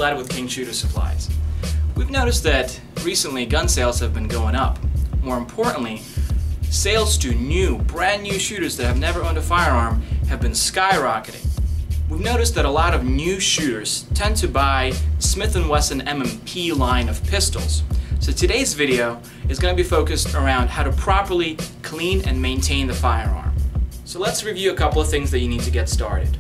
Vlad with King Shooter Supplies. We've noticed that recently gun sales have been going up. More importantly, sales to brand new shooters that have never owned a firearm have been skyrocketing. We've noticed that a lot of new shooters tend to buy Smith & Wesson M&P line of pistols. So today's video is going to be focused around how to properly clean and maintain the firearm. So let's review a couple of things that you need to get started.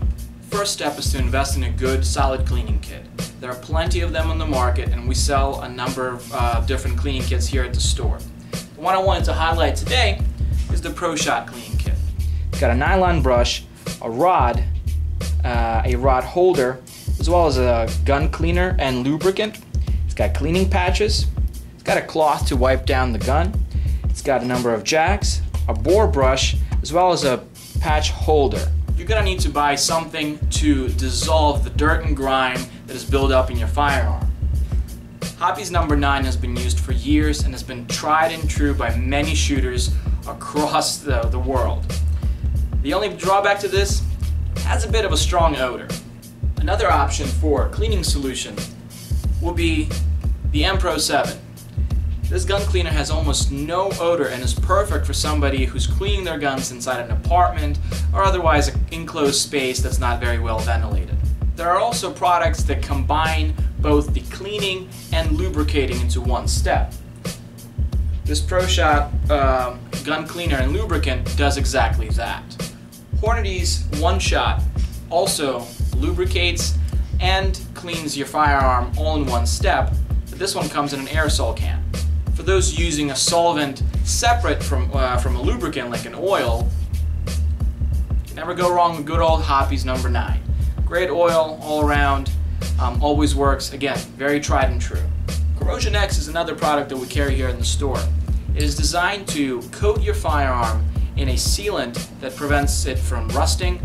First step is to invest in a good, solid cleaning kit. There are plenty of them on the market, and we sell a number of different cleaning kits here at the store. The one I wanted to highlight today is the ProShot cleaning kit. It's got a nylon brush, a rod holder, as well as a gun cleaner and lubricant. It's got cleaning patches. It's got a cloth to wipe down the gun. It's got a number of jacks, a bore brush, as well as a patch holder. You're going to need to buy something to dissolve the dirt and grime that is built up in your firearm. Hoppe's number 9 has been used for years and has been tried and true by many shooters across the world. The only drawback to this, it has a bit of a strong odor. Another option for cleaning solution will be the M-Pro 7. This gun cleaner has almost no odor and is perfect for somebody who's cleaning their guns inside an apartment or otherwise an enclosed space that's not very well ventilated. There are also products that combine both the cleaning and lubricating into one step. This ProShot gun cleaner and lubricant does exactly that. Hornady's One Shot also lubricates and cleans your firearm all in one step, but this one comes in an aerosol can. For those using a solvent separate from a lubricant like an oil, you can never go wrong with good old Hoppe's number 9. Great oil all around, always works. Again, very tried and true. Corrosion X is another product that we carry here in the store. It is designed to coat your firearm in a sealant that prevents it from rusting,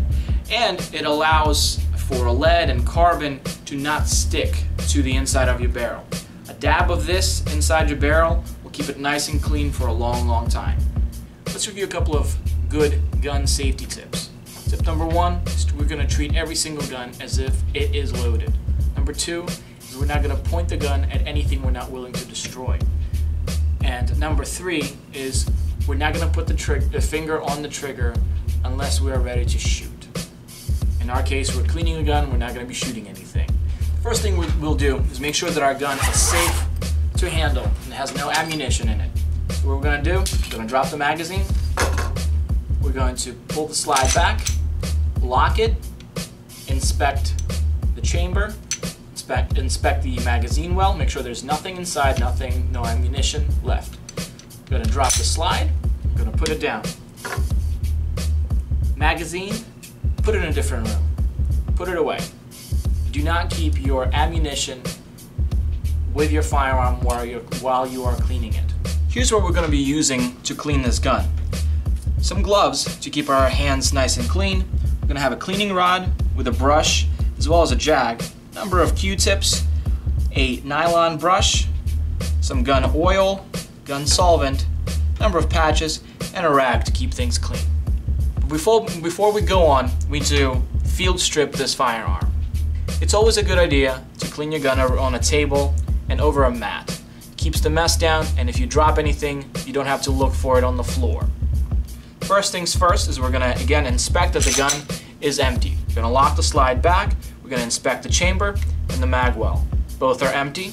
and it allows for lead and carbon to not stick to the inside of your barrel. A dab of this inside your barrel will keep it nice and clean for a long, long time. Let's review a couple of good gun safety tips. Tip number 1 is we're going to treat every single gun as if it is loaded. Number 2 is we're not going to point the gun at anything we're not willing to destroy. And number 3 is we're not going to put the finger on the trigger unless we are ready to shoot. In our case, we're cleaning a gun, we're not going to be shooting anything. First thing we'll do is make sure that our gun is safe to handle and has no ammunition in it. So what we're going to do, we're going to drop the magazine, we're going to pull the slide back, lock it, inspect the chamber, inspect the magazine well, make sure there's nothing inside, no ammunition left. We're going to drop the slide, we're going to put it down. Magazine, put it in a different room, put it away. Do not keep your ammunition with your firearm while you are cleaning it. Here's what we're going to be using to clean this gun. Some gloves to keep our hands nice and clean. We're going to have a cleaning rod with a brush as well as a jag, a number of Q-tips, a nylon brush, some gun oil, gun solvent, a number of patches, and a rag to keep things clean. Before we go on, we need to field strip this firearm. It's always a good idea to clean your gun on a table and over a mat. It keeps the mess down, and if you drop anything, you don't have to look for it on the floor. First things first is we're going to again inspect that the gun is empty. We're going to lock the slide back, we're going to inspect the chamber and the mag well. Both are empty.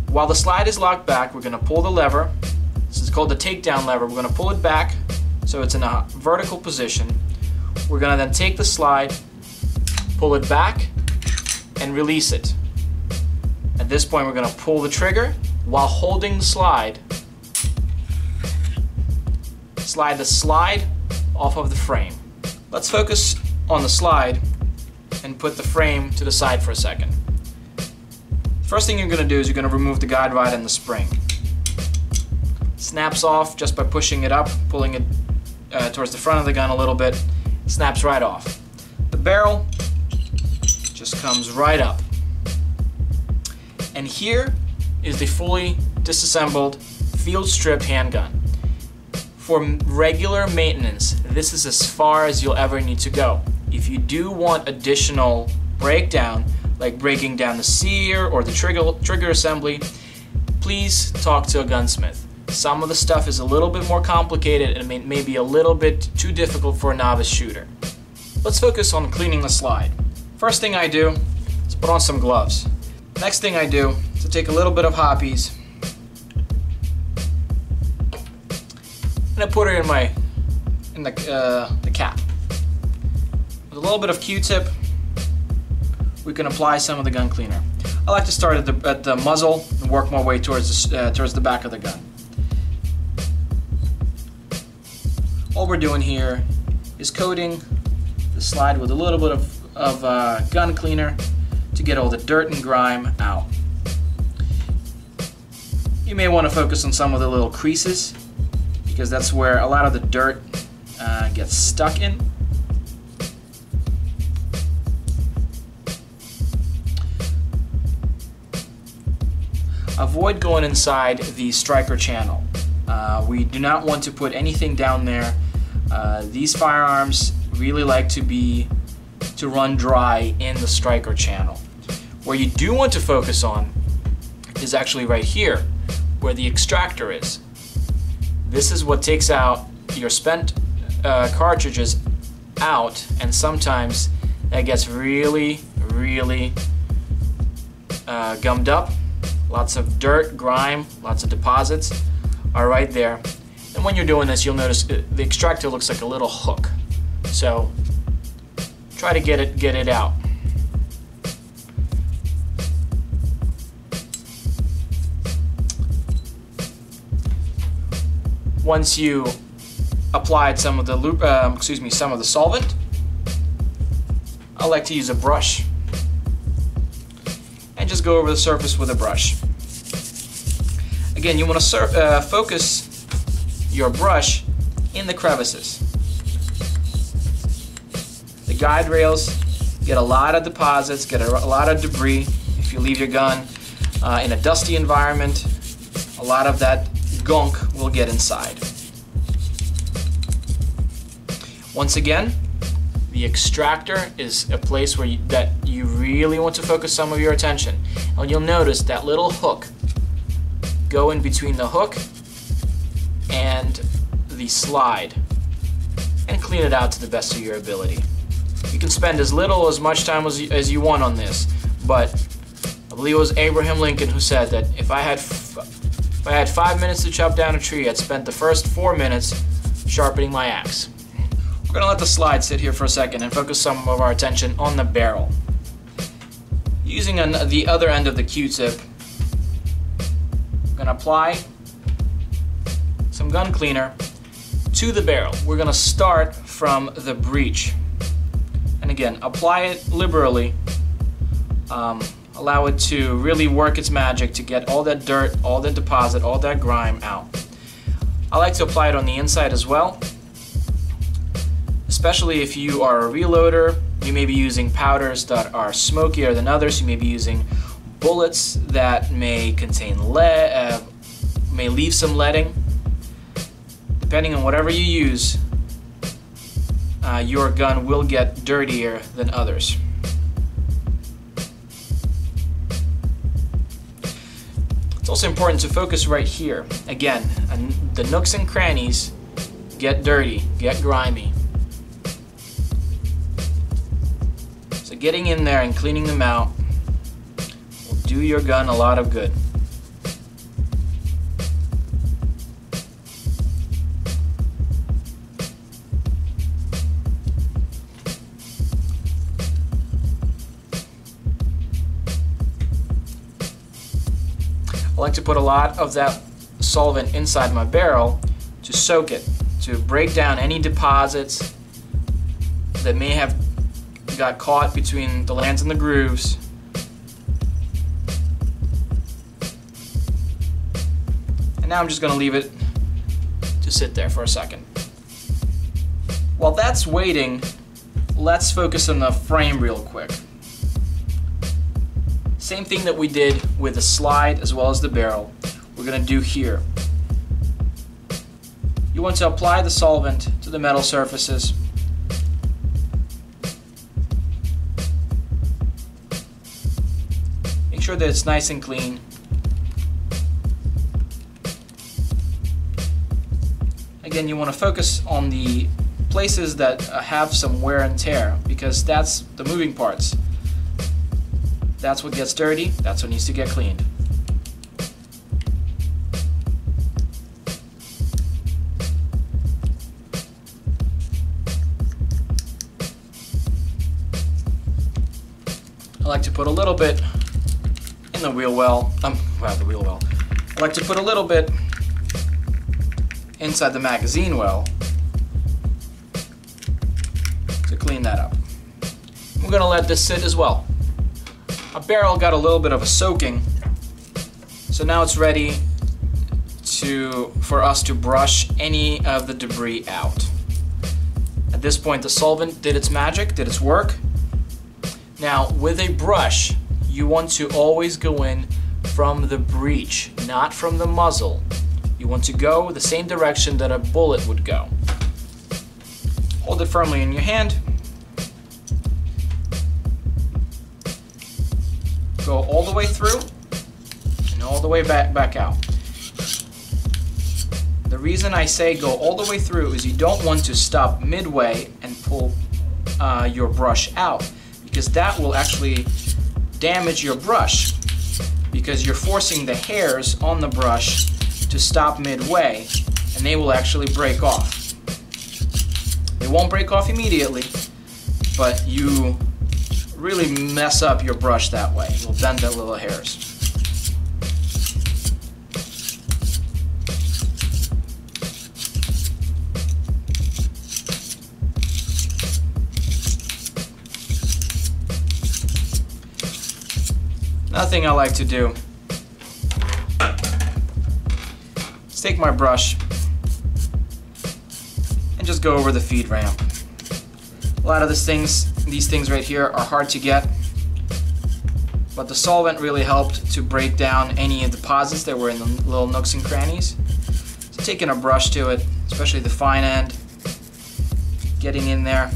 While the slide is locked back, we're going to pull the lever. This is called the takedown lever. We're going to pull it back so it's in a vertical position. We're going to then take the slide, pull it back, and release it. At this point, we're going to pull the trigger while holding the slide. Slide the slide off of the frame. Let's focus on the slide and put the frame to the side for a second. First thing you're going to do is you're going to remove the guide rod and the spring. It snaps off just by pushing it up, pulling it towards the front of the gun a little bit. It snaps right off. The barrel just comes right up. And here is the fully disassembled field stripped handgun. For regular maintenance, this is as far as you'll ever need to go. If you do want additional breakdown, like breaking down the sear or the trigger assembly, please talk to a gunsmith. Some of the stuff is a little bit more complicated and may be a little bit too difficult for a novice shooter. Let's focus on cleaning the slide. First thing I do is put on some gloves. Next thing I do is to take a little bit of Hoppe's and I put it in the cap. With a little bit of Q-tip, we can apply some of the gun cleaner. I like to start at the muzzle and work my way towards the back of the gun. All we're doing here is coating the slide with a little bit of gun cleaner to get all the dirt and grime out. You may want to focus on some of the little creases because that's where a lot of the dirt gets stuck in. Avoid going inside the striker channel. We do not want to put anything down there. These firearms really like to run dry in the striker channel. Where you do want to focus on is actually right here, where the extractor is. This is what takes out your spent cartridges out, and sometimes that gets really gummed up. Lots of dirt, grime, lots of deposits are right there. And when you're doing this, you'll notice the extractor looks like a little hook. So try to get it out. Once you applied some of the some of the solvent, I like to use a brush and just go over the surface with a brush. Again, you want to focus your brush in the crevices. The guide rails get a lot of deposits, get a lot of debris. If you leave your gun in a dusty environment, a lot of that gunk will get inside. Once again, the extractor is a place where you really want to focus some of your attention. And you'll notice that little hook go in between the hook and the slide and clean it out to the best of your ability. You can spend as little or as much time as you want on this, but I believe it was Abraham Lincoln who said that if I had 5 minutes to chop down a tree, I'd spent the first 4 minutes sharpening my axe. We're going to let the slide sit here for a second and focus some of our attention on the barrel. Using the other end of the Q-tip, I'm going to apply some gun cleaner to the barrel. We're going to start from the breech. And again, apply it liberally. Allow it to really work its magic to get all that dirt, all that deposit, all that grime out. I like to apply it on the inside as well. Especially if you are a reloader, you may be using powders that are smokier than others. You may be using bullets that may contain lead, may leave some leading. Depending on whatever you use, your gun will get dirtier than others. It's also important to focus right here. Again, the nooks and crannies get dirty, get grimy. So getting in there and cleaning them out will do your gun a lot of good. I like to put a lot of that solvent inside my barrel to soak it, to break down any deposits that may have got caught between the lands and the grooves. And now I'm just going to leave it to sit there for a second. While that's waiting, let's focus on the frame real quick. Same thing that we did with the slide as well as the barrel, we're going to do here. You want to apply the solvent to the metal surfaces. sure that it's nice and clean. Again, you want to focus on the places that have some wear and tear, because that's the moving parts. That's what gets dirty, that's what needs to get cleaned. I like to put a little bit in the wheel well. I like to put a little bit inside the magazine well to clean that up. We're going to let this sit as well. Our barrel got a little bit of a soaking, so now it's ready for us to brush any of the debris out. At this point, the solvent did its magic, did its work. Now, with a brush, you want to always go in from the breech, not from the muzzle. You want to go the same direction that a bullet would go. Hold it firmly in your hand. Go all the way through and all the way back out. The reason I say go all the way through is you don't want to stop midway and pull your brush out, because that will actually damage your brush, because you're forcing the hairs on the brush to stop midway, and they will actually break off. They won't break off immediately, but you really mess up your brush that way. You'll bend the little hairs. Another thing I like to do is take my brush and just go over the feed ramp. A lot of these things right here are hard to get, but the solvent really helped to break down any deposits that were in the little nooks and crannies. So taking a brush to it, especially the fine end, getting in there,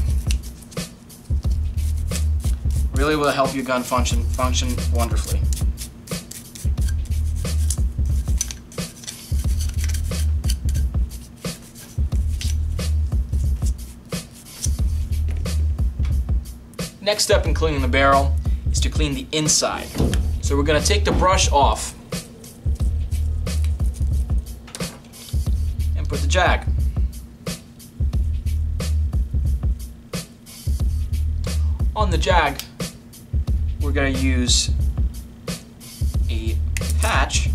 really will help your gun function wonderfully. Next step in cleaning the barrel is to clean the inside. So we're going to take the brush off and put the jag. On the jag, we're going to use a patch.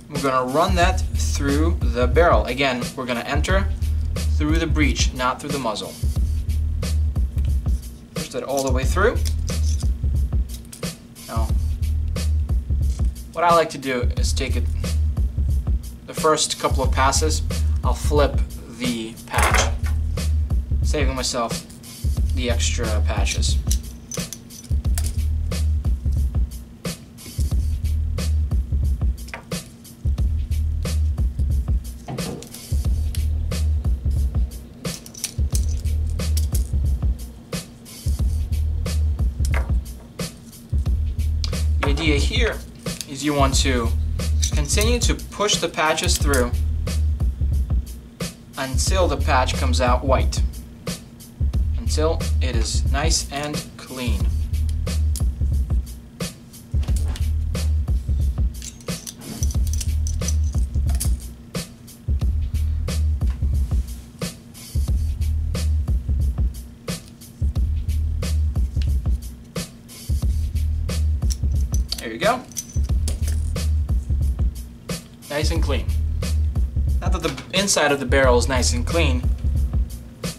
We're going to run that through the barrel. Again, we're going to enter through the breech, not through the muzzle. Push that all the way through. Now, what I like to do is take it, the first couple of passes, I'll flip the patch, saving myself the extra patches. The idea here is you want to continue to push the patches through until the patch comes out white, until it is nice and clean. There you go. Nice and clean. Now that the inside of the barrel is nice and clean,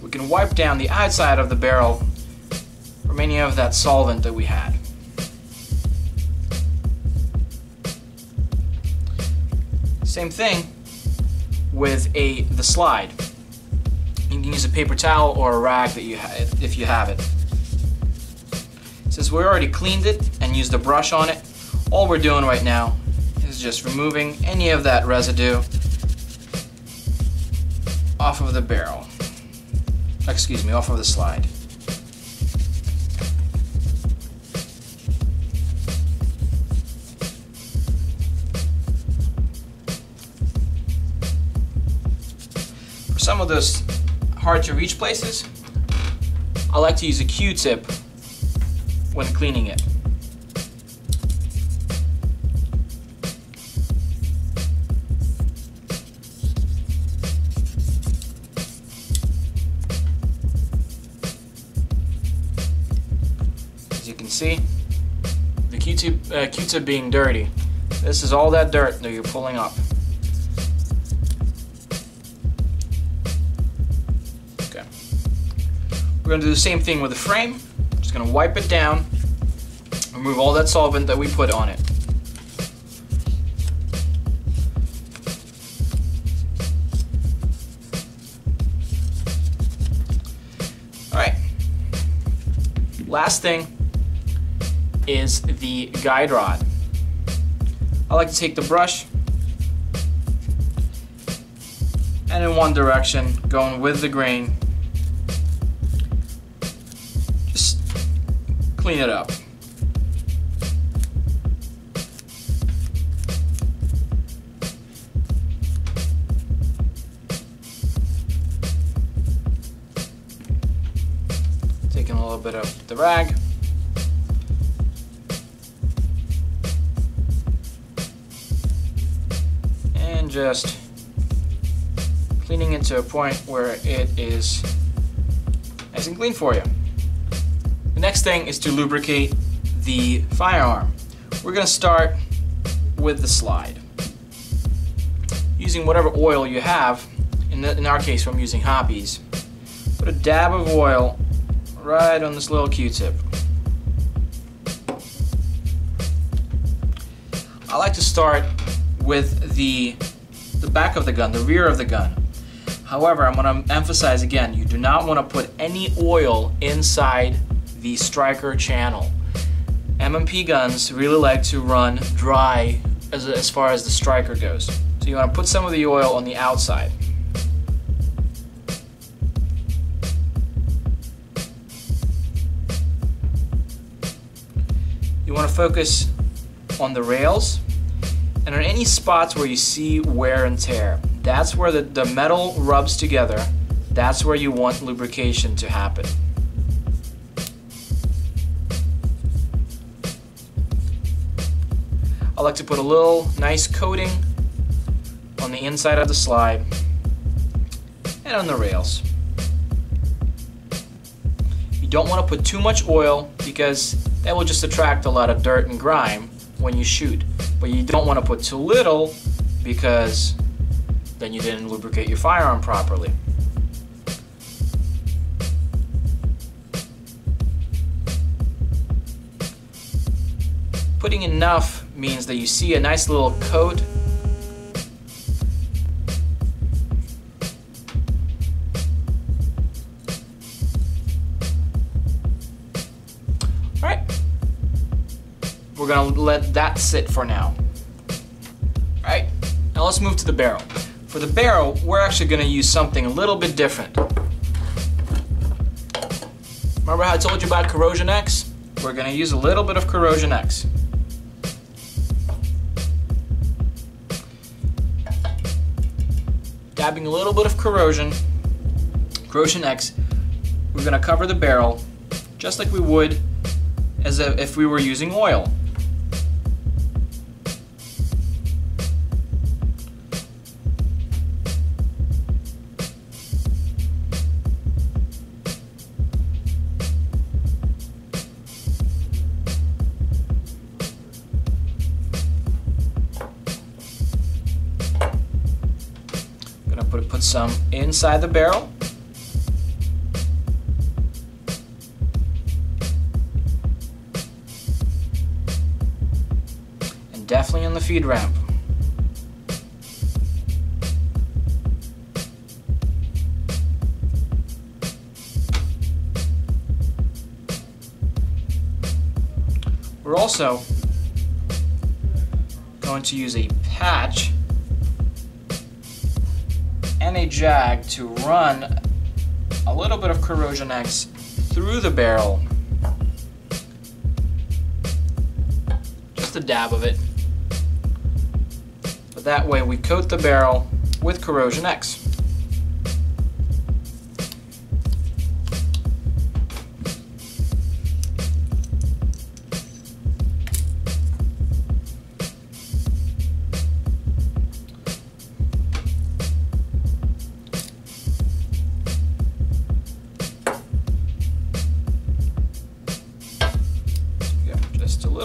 we can wipe down the outside of the barrel from any of that solvent that we had. Same thing with the slide. You can use a paper towel or a rag that if you have it. Since we already cleaned it and used a brush on it, all we're doing right now is just removing any of that residue off of the barrel. Excuse me, off of the slide. For some of those hard to reach places, I like to use a Q-tip when cleaning it. As you can see, the Q-tip being dirty, this is all that dirt that you're pulling up. Okay. We're going to do the same thing with the frame. Just going to wipe it down, remove all that solvent that we put on it. Alright. Last thing is the guide rod. I like to take the brush and in one direction, going with the grain, just clean it up. Taking a little bit of the rag. And just cleaning it to a point where it is nice and clean for you. The next thing is to lubricate the firearm. We're going to start with the slide. Using whatever oil you have, in our case I'm using Hoppe's, put a dab of oil right on this little Q-tip. I like to start with the back of the gun, the rear of the gun. However, I'm going to emphasize again, you do not want to put any oil inside the striker channel. M&P guns really like to run dry as far as the striker goes. So you want to put some of the oil on the outside. You want to focus on the rails and on any spots where you see wear and tear. That's where the metal rubs together. That's where you want lubrication to happen. I like to put a little nice coating on the inside of the slide and on the rails. You don't want to put too much oil because that will just attract a lot of dirt and grime when you shoot. But you don't want to put too little because then you didn't lubricate your firearm properly. Putting enough means that you see a nice little coat. Alright. We're going to let that sit for now. Alright, now let's move to the barrel. For the barrel, we're actually going to use something a little bit different. Remember how I told you about Corrosion X? We're going to use a little bit of Corrosion X. Dabbing a little bit of Corrosion X, we're going to cover the barrel just like we would as if we were using oil. Put some inside the barrel. And definitely on the feed ramp. We're also going to use a patch and a jag to run a little bit of Corrosion X through the barrel. Just a dab of it. But that way we coat the barrel with Corrosion X.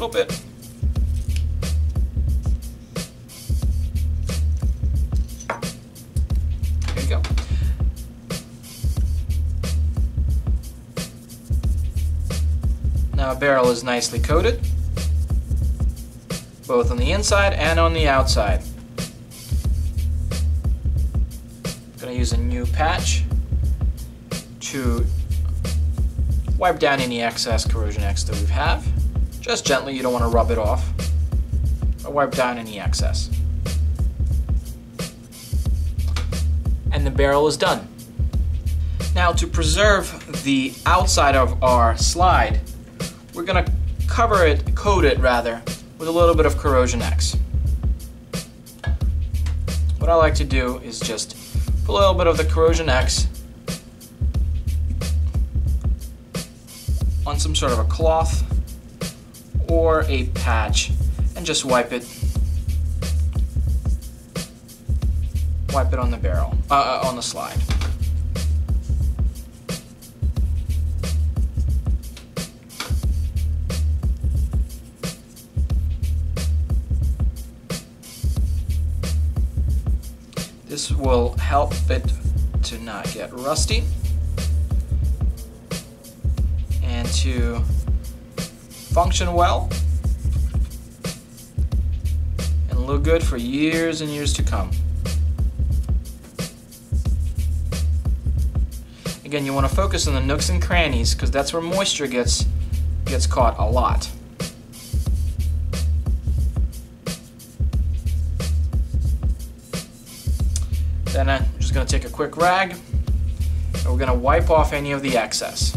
little bit. There you go. Now our barrel is nicely coated, both on the inside and on the outside. I'm going to use a new patch to wipe down any excess Corrosion X that we have. Just gently, you don't want to rub it off, but wipe down any excess. And the barrel is done. Now, to preserve the outside of our slide, we're going to coat it with a little bit of Corrosion X. What I like to do is just put a little bit of the Corrosion X on some sort of a cloth or a patch and just wipe it on the barrel, on the slide. This will help it to not get rusty and to function well and look good for years and years to come. Again, you want to focus on the nooks and crannies because that's where moisture gets caught a lot. Then I'm just going to take a quick rag and we're going to wipe off any of the excess.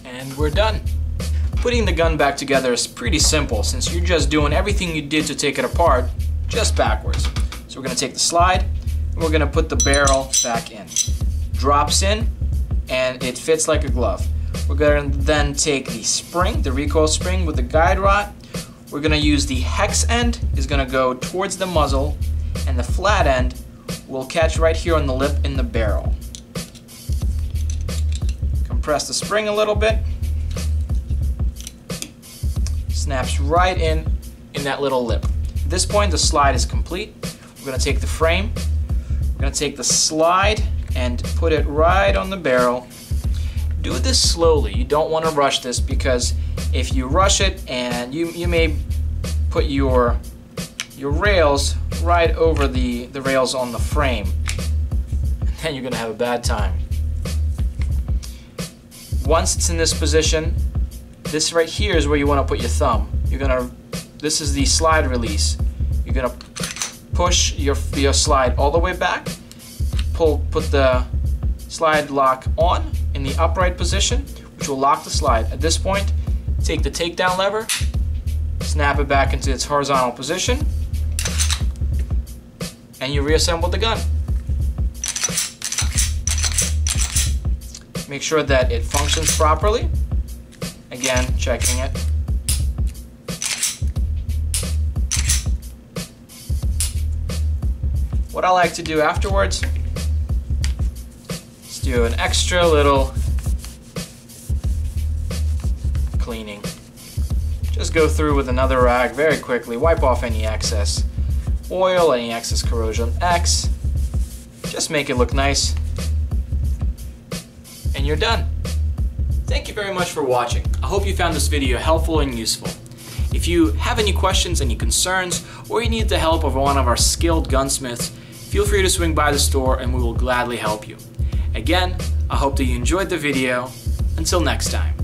And we're done. Putting the gun back together is pretty simple since you're just doing everything you did to take it apart, just backwards. So we're going to take the slide and we're going to put the barrel back in. Drops in and it fits like a glove. We're going to then take the spring, the recoil spring with the guide rod. We're going to use the hex end is going to go towards the muzzle and the flat end will catch right here on the lip in the barrel. Compress the spring a little bit. Snaps right in that little lip. At this point the slide is complete. We're going to take the frame, we're going to take the slide and put it right on the barrel. Do this slowly, you don't want to rush this because if you rush it and you may put your rails right over the rails on the frame and then you're going to have a bad time. Once it's in this position, this right here is where you want to put your thumb. This is the slide release. You're gonna push your slide all the way back. Put the slide lock on in the upright position, which will lock the slide. At this point, take the takedown lever, snap it back into its horizontal position, and you reassemble the gun. Make sure that it functions properly. Again, checking it. What I like to do afterwards is do an extra little cleaning. Just go through with another rag very quickly, wipe off any excess oil, any excess Corrosion X. Just make it look nice. And you're done. Thank you very much for watching. I hope you found this video helpful and useful. If you have any questions, any concerns, or you need the help of one of our skilled gunsmiths, feel free to swing by the store and we will gladly help you. Again, I hope that you enjoyed the video. Until next time.